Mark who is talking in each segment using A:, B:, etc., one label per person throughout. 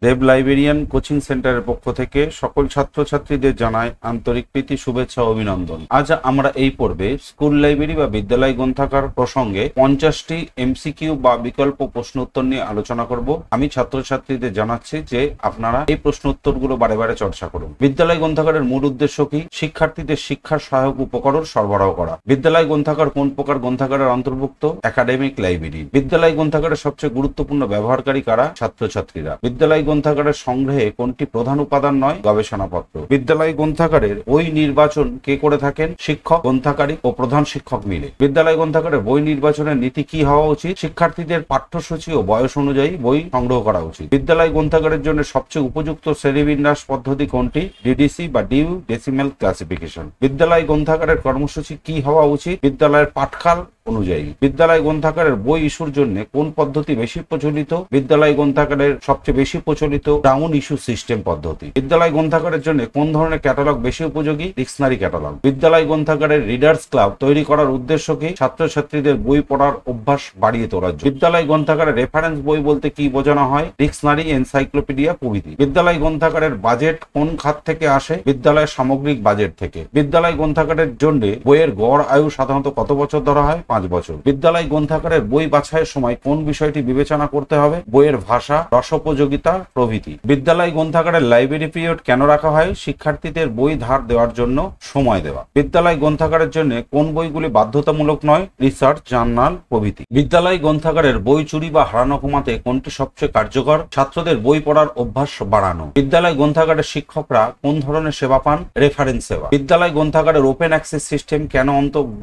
A: দেব librarian coaching সেন্টারের পক্ষ থেকে সকল ছাত্রছাত্রীদের জানায় আন্তরিক প্রীতি, শুভেচ্ছা ও অভিনন্দন। আজ আমরা এই পর্বে স্কুল লাইব্রেরি বা বিদ্যালয় গ্রন্থাগার প্রসঙ্গে 50টি এমসিকিউ বা বিকল্প প্রশ্ন উত্তর নিয়ে আলোচনা করব। আমি ছাত্রছাত্রীদের জানাচ্ছি যে আপনারা এই প্রশ্ন উত্তরগুলো বারে বারে চর্চা করুন। বিদ্যালয় গ্রন্থাগারের মূল উদ্দেশ্য কি? শিক্ষার্থীদের শিক্ষার সহায়ক উপকরণ সরবরাহ করা। বিদ্যালয় গ্রন্থাগার কোন প্রকার গ্রন্থাগারের অন্তর্ভুক্ত? Academic library. বিদ্যালয় গ্রন্থাগারের সবচেয়ে গুরুত্বপূর্ণ ব্যবহারকারী কারা? ছাত্রছাত্রীরা। বিদ্যালয় গ্রন্থাগারের সংগ্রহে কোনটি প্রধান উপাদান নয়? গবেষণাপত্র। বিদ্যালয় গ্রন্থাগারের বই নির্বাচন কে করে থাকেন? শিক্ষক, গ্রন্থাগারিক ও প্রধান শিক্ষক মিলে। বিদ্যালয় গ্রন্থাগারের বই নির্বাচনের নীতি কি হওয়া উচিত? শিক্ষার্থীদের পাঠ্যসূচি ও বয়স অনুযায়ী বই সংগ্রহ করা উচিত। বিদ্যালয় গ্রন্থাগারের জন্য সবচেয়ে উপযুক্ত শ্রেণীবিন্যাস পদ্ধতি কোনটি? ডিডিসি বা ডিউ ডেসিমেল ক্লাসিফিকেশন। বিদ্যালয় গ্রন্থাগারের কর্মসূচি কি হওয়া উচিত? বিদ্যালয়ের পাঠকাল অনুযায়ী। বিদ্যালয় গ্রন্থাগারের বই ইস্যুর জন্য কোন পদ্ধতি বেশি প্রচলিত? বিদ্যালয় গ্রন্থাগারের সবচেয়ে বেশি প্রচলিত ডাউন ইস্যু সিস্টেম পদ্ধতি। বিদ্যালয় গ্রন্থাগারের জন্য কোন ধরনের ক্যাটালগ বেশি উপযোগী? Dictionary catalogue. বিদ্যালয় গ্রন্থাগারের রিডার্স ক্লাব তৈরি করার উদ্দেশ্য কি? ছাত্রছাত্রীদের বই পড়ার অভ্যাস বাড়িয়ে তোলার জন্য। বিদ্যালয় গ্রন্থাগারের রেফারেন্স বই বলতে কি বোঝানো হয়? ডিকশনারি, এনসাইক্লোপিডিয়া প্রভৃতি। বিদ্যালয় গ্রন্থাগারের বাজেট কোন খাত থেকে আসে? বিদ্যালয়ের সামগ্রিক বাজেট থেকে। বিদ্যালয় গ্রন্থাগারের জন্য বইয়ের গড় আয়ু সাধারণত কত বছর ধরা হয়? 5 বছর। বিদ্যালয় গ্রন্থাগারের বই বাছাইয়ের সময় কোন বিষয়টি বিবেচনা করতে হবে? বইয়ের ভাষা, রসোপযোগিতা প্রভৃতি। বিদ্যালয় গ্রন্থাগারের লাইব্রেরি পিরিয়ড কেন রাখা হয়? শিক্ষার্থীদের বই ধার দেওয়ার জন্য সময় দেওয়া। বিদ্যালয় গ্রন্থাগারের জন্য কোন বইগুলি বাধ্যতামূলক নয়? রিসার্চ, জার্নাল প্রভৃতি। বিদ্যালয় গ্রন্থাগারের বই চুরি বা হারানো কমাতে কোনটি সবচেয়ে কার্যকর? ছাত্রদের বই পড়ার অভ্যাস বাড়ানো। বিদ্যালয় গ্রন্থাগারের শিক্ষকরা কোন ধরনের সেবা পান? রেফারেন্স সেবা। বিদ্যালয় গ্রন্থাগারের ওপেন অ্যাক্সেস সিস্টেম কেন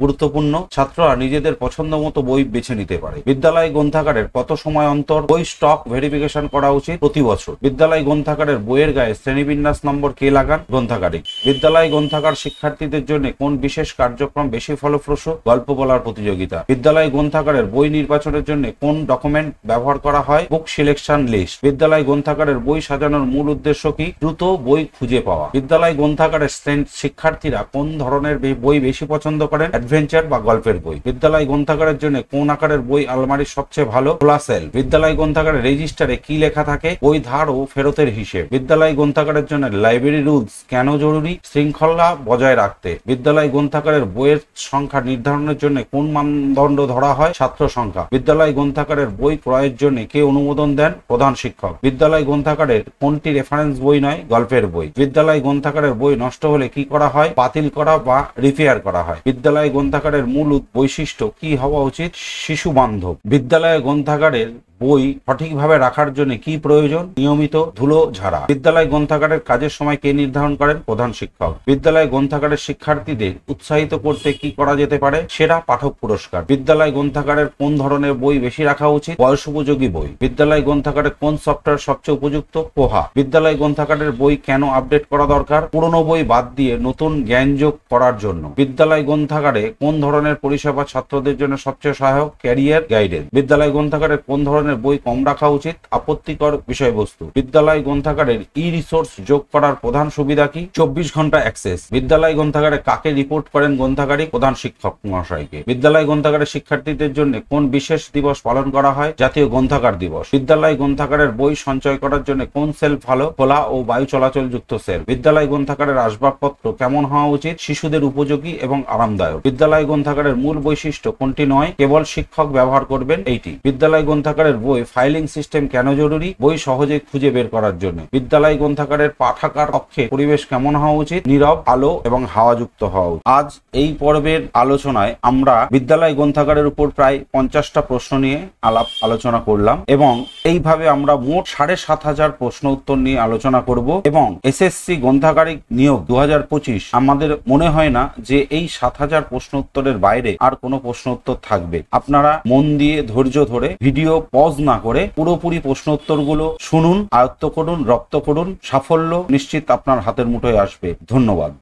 A: গুরুত্বপূর্ণ? ছাত্ররা নিজেদের পছন্দ মতো বই বেছে নিতে পারে। বিদ্যালয় গ্রন্থাগারের কত সময় অন্তর বই স্টক ভেরিফিকেশন করা উচিত? প্রতি বছর। বিদ্যালয় গ্রন্থাগারের বইয়ের গায়ে শ্রেণীবিন্যাস নম্বর কে লাগান? গ্রন্থাগারিক। বিদ্যালয় গ্রন্থাগার শিক্ষার্থীদের জন্য কোন বিশেষ কার্যক্রম বেশি ফলপ্রসূ? গল্প বলার প্রতিযোগিতা। বিদ্যালয় গ্রন্থাগারের বই নির্বাচনের জন্য কোন ডকুমেন্ট ব্যবহার করা হয়? বুক সিলেকশন লিস্ট। বিদ্যালয় গ্রন্থাগারের বই সাজানোর মূল উদ্দেশ্য কি? দ্রুত বই খুঁজে পাওয়া। বিদ্যালয় গ্রন্থাগারের শিক্ষার্থীরা কোন ধরনের বই বেশি পছন্দ করেন? অ্যাডভেঞ্চার বা গল্পের বই। বিদ্যালয় গ্রন্থাগারের জন্য কোন আকারের বই আলমারির সবচেয়ে ভালো? খোলা সেল। বিদ্যালয় গ্রন্থাগারের রেজিস্টারে কি লেখা থাকে? বই ধার ও ফেরতের হিসেব। বিদ্যালয় গ্রন্থাগারের জন্য লাইব্রেরি রুলস কেন জরুরি? শৃঙ্খলা বজায় রাখতে। বিদ্যালয় গ্রন্থাগারের বইয়ের সংখ্যা নির্ধারণের জন্য কোন মানদণ্ড ধরা হয়? ছাত্র সংখ্যা। বিদ্যালয় গ্রন্থাগারের বই ক্রয়ের জন্য কে অনুমোদন দেন? প্রধান শিক্ষক। বিদ্যালয় গ্রন্থাগারের কোনটি রেফারেন্স বই নয়? গল্পের বই। বিদ্যালয় গ্রন্থাগারের বই নষ্ট হলে কি করা হয়? বাতিল করা বা রিপেয়ার করা হয়। বিদ্যালয় গ্রন্থাগারের মূল বৈশিষ্ট্য কি হওয়া উচিত? শিশু বান্ধব। বিদ্যালয় গ্রন্থাগারের বই সঠিকভাবে রাখার জন্য কি প্রয়োজন? নিয়মিত ধুলো ঝাড়া। বিদ্যালয় গ্রন্থাগারের কাজের সময় কে নির্ধারণ করেন? প্রধান শিক্ষক। বিদ্যালয় গ্রন্থাগারের শিক্ষার্থীদের উৎসাহিত করতে কি করা যেতে পারে? সেরা পাঠক পুরস্কার। বিদ্যালয় গ্রন্থাগারের কোন ধরনের বই বেশি রাখা উচিত? বয়স উপযোগী বই। বিদ্যালয় গ্রন্থাগারের কোন সফটওয়্যার সবচেয়ে উপযুক্ত? পোহা। বিদ্যালয় গ্রন্থাগারের বই কেন আপডেট করা দরকার? পুরনো বই বাদ দিয়ে নতুন জ্ঞান যোগ করার জন্য। বিদ্যালয় গ্রন্থাগারে কোন ধরনের পরিষেবা ছাত্রদের জন্য সবচেয়ে সহায়ক? Career guidance. বিদ্যালয় গ্রন্থাগারের কোন ধরনের বই কম রাখা উচিত? আপত্তিকর বিষয়বস্তু। বিদ্যালয় গ্রন্থাগারের ই রিসোর্স যোগ করার প্রধান সুবিধা কি? 24 ঘন্টা অ্যাক্সেস। বিদ্যালয় গ্রন্থাগারে কাকে রিপোর্ট করেন গ্রন্থাগারিক? প্রধান শিক্ষক মহাশয়কে। বিদ্যালয় গ্রন্থাগারের শিক্ষার্থীদের জন্য কোন বিশেষ দিবস পালন করা হয়? জাতীয় গ্রন্থাগার দিবস। বিদ্যালয় গ্রন্থাগারের বই সঞ্চয় করার জন্য কোন সেল ভালো? খোলা ও বায়ু চলাচল যুক্ত সেল। বিদ্যালয় গ্রন্থাগারের আসবাবপত্র কেমন হওয়া উচিত? শিশুদের উপযোগী এবং আরামদায়ক। বিদ্যালয় গ্রন্থাগারের মূল বৈশিষ্ট্য কোনটি নয়? কেবল শিক্ষক ব্যবহার করবেন এইটি। বিদ্যালয় গ্রন্থাগারের বই ফাইলিং সিস্টেম কেন জরুরি? বই সহজে খুঁজে বের করার জন্য। বিদ্যালয় গ্রন্থাগারের পাঠাগার কক্ষে পরিবেশ কেমন হওয়া উচিত? নীরব, আলো এবং হাওয়াযুক্ত হওয়া উচিত। আজ এই পর্বের আলোচনায় আমরা বিদ্যালয় গ্রন্থাগারের উপর প্রায় 50টা প্রশ্ন নিয়ে আলোচনা করলাম এবং এইভাবে আমরা মোট 7,500 প্রশ্ন উত্তর নিয়ে আলোচনা করব এবং এসএসসি গ্রন্থাগারিক নিয়োগ 2025 আমাদের মনে হয় না যে এই 7,000 প্রশ্ন উত্তরের বাইরে আর কোনো প্রশ্ন উত্তর থাকবে। আপনারা মন দিয়ে ধৈর্য ধরে ভিডিও পজ না করে পুরোপুরি প্রশ্ন উত্তরগুলো শুনুন, আয়ত্ত করুন, রপ্ত করুন। সাফল্য নিশ্চিত আপনার হাতের মুঠোয় আসবে। ধন্যবাদ।